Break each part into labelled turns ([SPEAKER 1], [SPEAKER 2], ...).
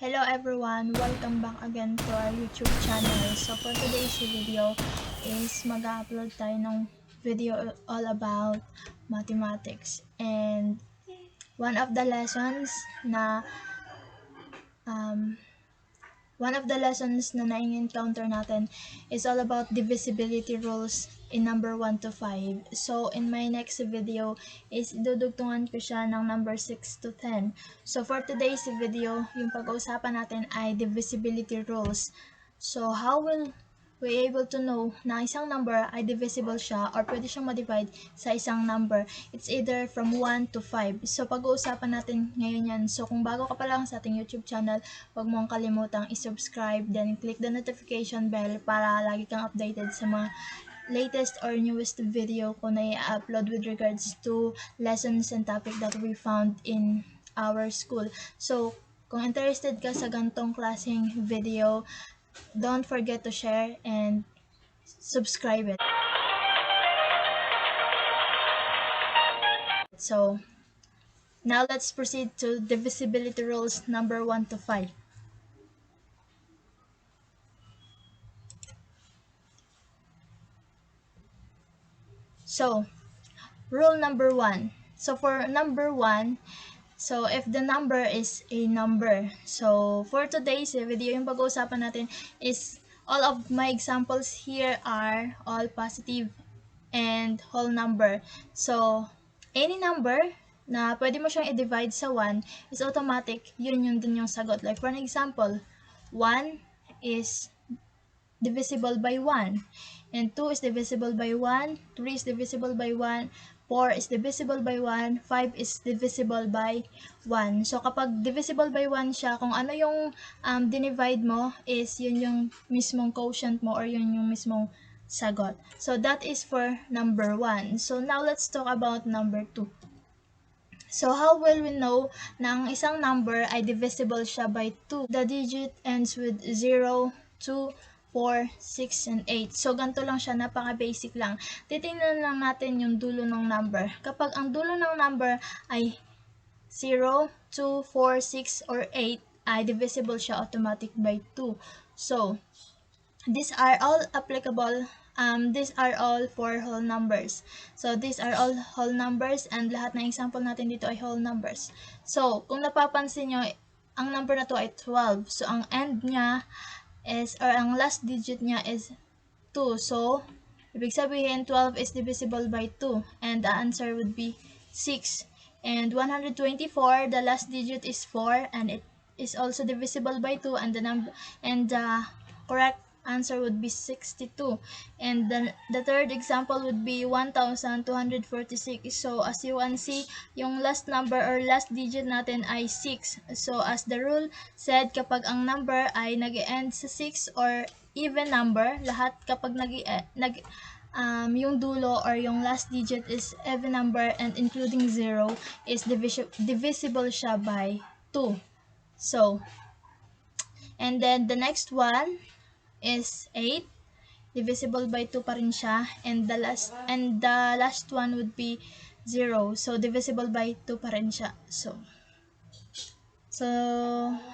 [SPEAKER 1] Hello everyone! Welcome back again to our YouTube channel. So for today's video is mag-upload tayo ng video all about mathematics. And one of the lessons na na-encounter natin is all about divisibility rules in number 1 to 5. So, in my next video is dudugtungan ko siya ng number 6 to 10. So, for today's video, yung pag-uusapan natin ay divisibility rules. So, how will we able to know na isang number ay divisible siya or pwede siyang ma-divide sa isang number? It's either from 1 to 5. So, pag-uusapan natin ngayon yan. So, kung bago ka pa lang sa ating YouTube channel, huwag mong kalimutang i-subscribe, then click the notification bell para lagi kang updated sa mga latest or newest video ko na i-upload with regards to lessons and topic that we found in our school. So, kung interested ka sa gantong klaseng video, don't forget to share and subscribe it. So, now let's proceed to divisibility rules number 1 to 5. So, rule number 1. So, for number 1, so if the number is a number, so for today's video, yung pag-uusapan natin is all of my examples here are all positive and whole number. So, any number na pwede mo siyang i-divide sa 1 is automatic, yun din yung sagot. Like for an example, 1 is divisible by 1, and 2 is divisible by 1, 3 is divisible by 1, 4 is divisible by 1, 5 is divisible by 1. So, kapag divisible by 1 siya, kung ano yung dinivide mo is yun yung mismong quotient mo or yun yung mismong sagot. So, that is for number 1. So, now let's talk about number 2. So, how will we know na ang isang number ay divisible siya by 2? The digit ends with 0, 2, 4, 6, and 8. So, ganito lang siya, napaka-basic lang. Titingnan lang natin yung dulo ng number. Kapag ang dulo ng number ay 0, 2, 4, 6, or 8, ay divisible siya automatic by 2. So, these are all applicable. These are all for whole numbers. So, these are all whole numbers and lahat ng example natin dito ay whole numbers. So, kung napapansin nyo, ang number na to ay 12. So, ang end niya is, or ang last digit niya is 2. So, ibig sabihin, 12 is divisible by 2. And the answer would be 6. And 124, the last digit is 4. And it is also divisible by 2. And the correct answer would be 62. And the third example would be 1246. So, as you can see, yung last number or last digit natin ay 6. So, as the rule said, kapag ang number ay nag-end sa 6 or even number, lahat kapag yung dulo or yung last digit is even number and including 0 is divisible siya by 2. So, and then the next one is 8. Divisible by 2 pa rin siya. And the last one would be 0. So, divisible by 2 pa rin siya. So,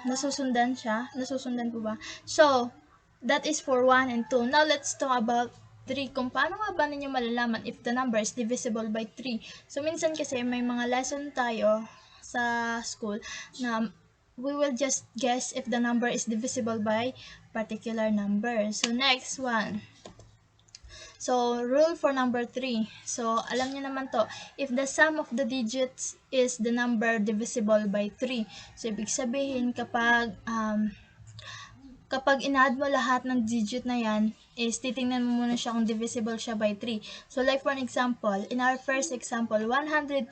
[SPEAKER 1] nasusundan siya. Nasusundan po ba? So, that is for 1 and 2. Now, let's talk about 3. Kung paano nga ba ninyo malalaman if the number is divisible by 3? So, minsan kasi may mga lesson tayo sa school na we will just guess if the number is divisible by particular number. So, next one. So, rule for number 3. So, alam niyo naman to. If the sum of the digits is the number divisible by 3. So, ibig sabihin kapag in-add mo lahat ng digit na yan, is titingnan mo muna siya kung divisible siya by 3. So, like for an example, in our first example, 123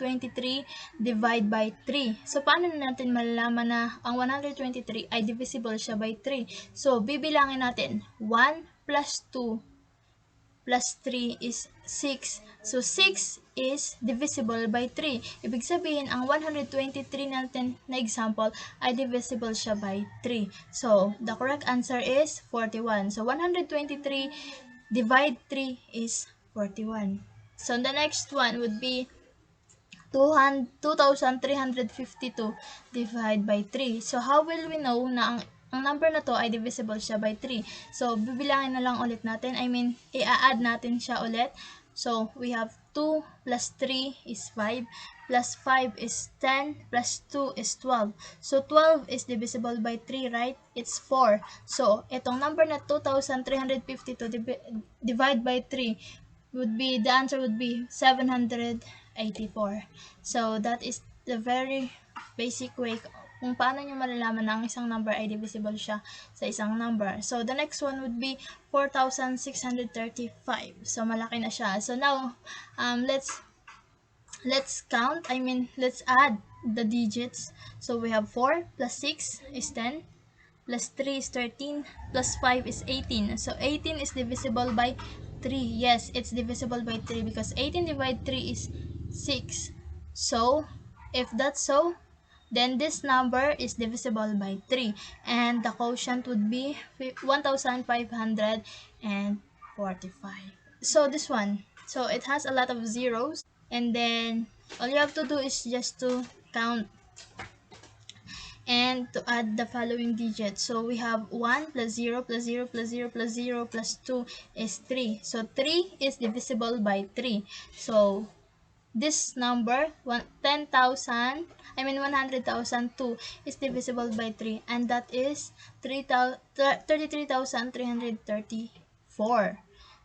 [SPEAKER 1] divide by 3. So, paano natin malalaman na ang 123 ay divisible siya by 3? So, bibilangin natin, 1 plus 2 plus 3 is 6. So, 6 is divisible by 3. Ibig sabihin, ang 123 natin na example ay divisible siya by 3. So, the correct answer is 41. So, 123 divide 3 is 41. So, the next one would be 2,352 divide by 3. So, how will we know na ang number na to ay divisible siya by 3? So, bibilangin na lang ulit natin. I mean, i-add natin siya ulit. So, we have 2 plus 3 is 5, plus 5 is 10, plus 2 is 12. So, 12 is divisible by 3, right? It's 4. So, itong number na 2,352 divide by 3 would be, the answer would be 784. So, that is the very basic way kung paano nyo malalaman na ang isang number ay divisible siya sa isang number. So, the next one would be 4,635. So, malaki na siya. So, now, let's count. I mean, let's add the digits. So, we have 4 plus 6 is 10, plus 3 is 13, plus 5 is 18. So, 18 is divisible by 3. Yes, it's divisible by 3 because 18 divided 3 is 6. So, if that's so, then this number is divisible by 3. And the quotient would be 1,545. So, this one. So, it has a lot of zeros. And then, all you have to do is just to count and to add the following digits. So, we have 1 plus 0 plus 0 plus 0 plus 0 plus 2 is 3. So, 3 is divisible by 3. So, this number, 100,002 is divisible by 3. And that is 33,334.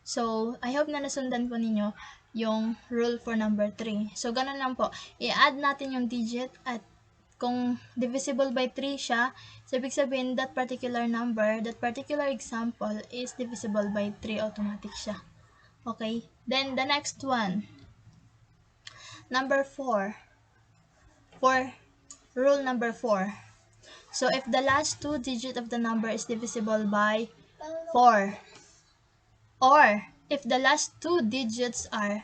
[SPEAKER 1] So, I hope na nasundan po ninyo yung rule for number 3. So, ganun lang po. I-add natin yung digit at kung divisible by 3 siya, so ibig sabihin that particular number, that particular example is divisible by 3 automatic siya. Okay? Then, the next one. Number 4. For rule number 4. So, if the last two digits of the number is divisible by 4, or if the last two digits are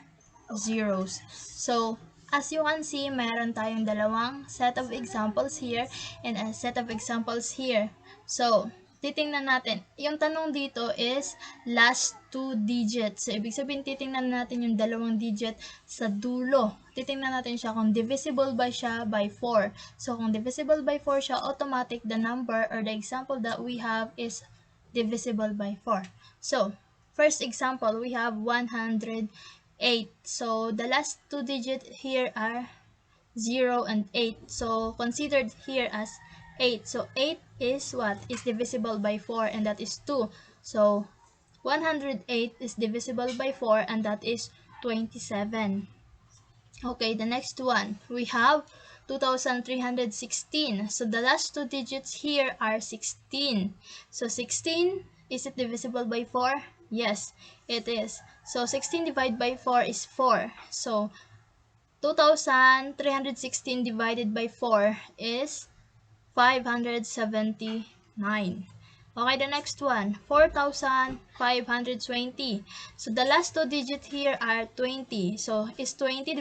[SPEAKER 1] zeros. So, as you can see, meron tayong dalawang set of examples here and a set of examples here. So, titingnan natin. Yung tanong dito is last two digits. So, ibig sabihin, titingnan natin yung dalawang digit sa dulo. Titingnan natin siya kung divisible ba siya by 4. So, kung divisible by 4 siya, automatic the number or the example that we have is divisible by 4. So, first example, we have 108. So, the last two digits here are 0 and 8. So, considered here as 8. So, 8 is what? Is divisible by 4 and that is 2. So, 108 is divisible by 4 and that is 27. Okay, the next one. We have 2,316. So, the last two digits here are 16. So, 16, is it divisible by 4? Yes, it is. So, 16 divided by 4 is 4. So, 2,316 divided by 4 is 579. Okay, the next one, 4,520. So, the last two digits here are 20. So, is 20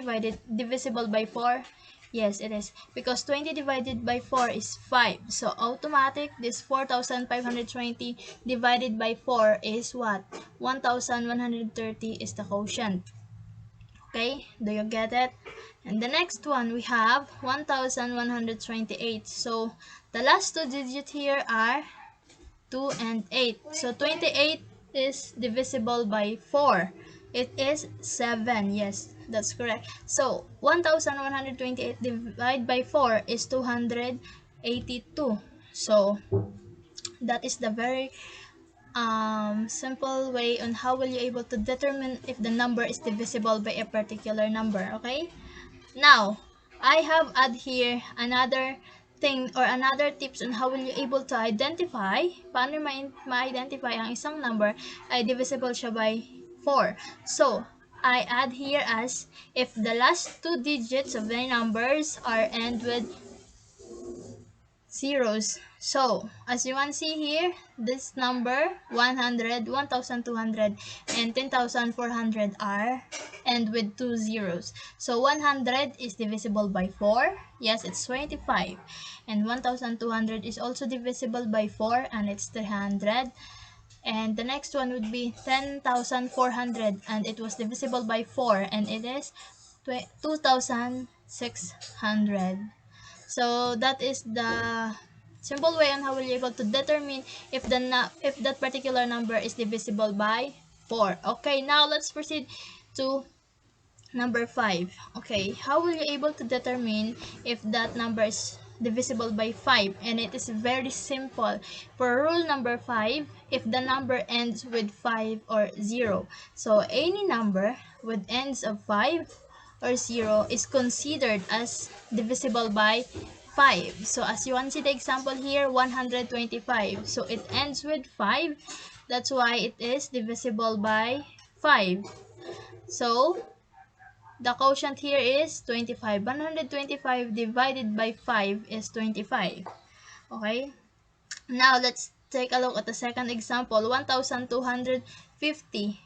[SPEAKER 1] divisible by 4? Yes, it is. Because 20 divided by 4 is 5. So, automatic, this 4,520 divided by 4 is what? 1,130 is the quotient. Okay, do you get it? And the next one, we have 1,128. So, the last two digits here are 2 and 8. So, 28 is divisible by 4. It is 7. Yes, that's correct. So, 1,128 divided by 4 is 282. So, that is the very simple way on how will you able to determine if the number is divisible by a particular number. Okay? Now, I have add here another thing or another tips on how will you able to identify, paano ma-identify ang isang number ay divisible siya by 4. So, I add here as if the last two digits of the numbers are end with zeros. So, as you can see here, this number 100, 1,200, and 10,400 are end with two zeros. So, 100 is divisible by 4. Yes, it's 25. And 1,200 is also divisible by 4 and it's 300. And the next one would be 10,400 and it was divisible by 4 and it is 2,000 600. So that is the simple way on how we'll be able to determine if if that particular number is divisible by 4. Okay, now let's proceed to number 5. Okay, how will you able to determine if that number is divisible by 5? And it is very simple. For rule number 5, if the number ends with 5 or 0. So any number with ends of 5 or 0 is considered as divisible by 5. So as you want to see the example here, 125. So it ends with 5. That's why it is divisible by 5. So the quotient here is 25. 125 divided by 5 is 25. Okay? Now, let's take a look at the second example. 1,250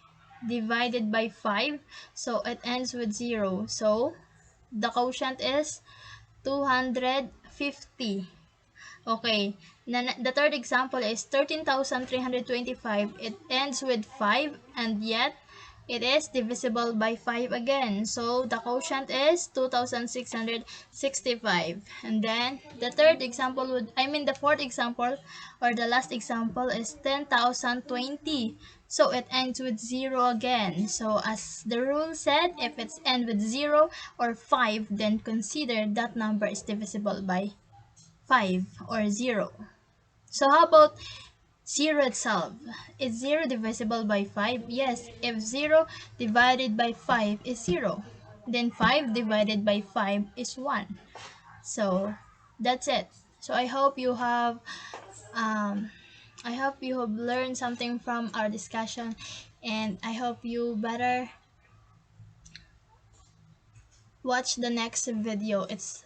[SPEAKER 1] divided by 5. So, it ends with 0. So, the quotient is 250. Okay. The third example is 13,325. It ends with 5 and yet it is divisible by 5 again. So the quotient is 2,665. And then the fourth example or the last example is 10,020. So it ends with 0 again. So as the rule said, if it's end with 0 or 5, then consider that number is divisible by 5 or 0. So how about 0 itself? Is 0 divisible by 5? Yes, if 0 divided by 5 is 0, then 5 divided by 5 is 1. So that's it. So um, I hope you have learned something from our discussion, and I hope you better watch the next video. It's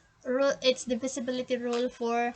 [SPEAKER 1] divisibility rule for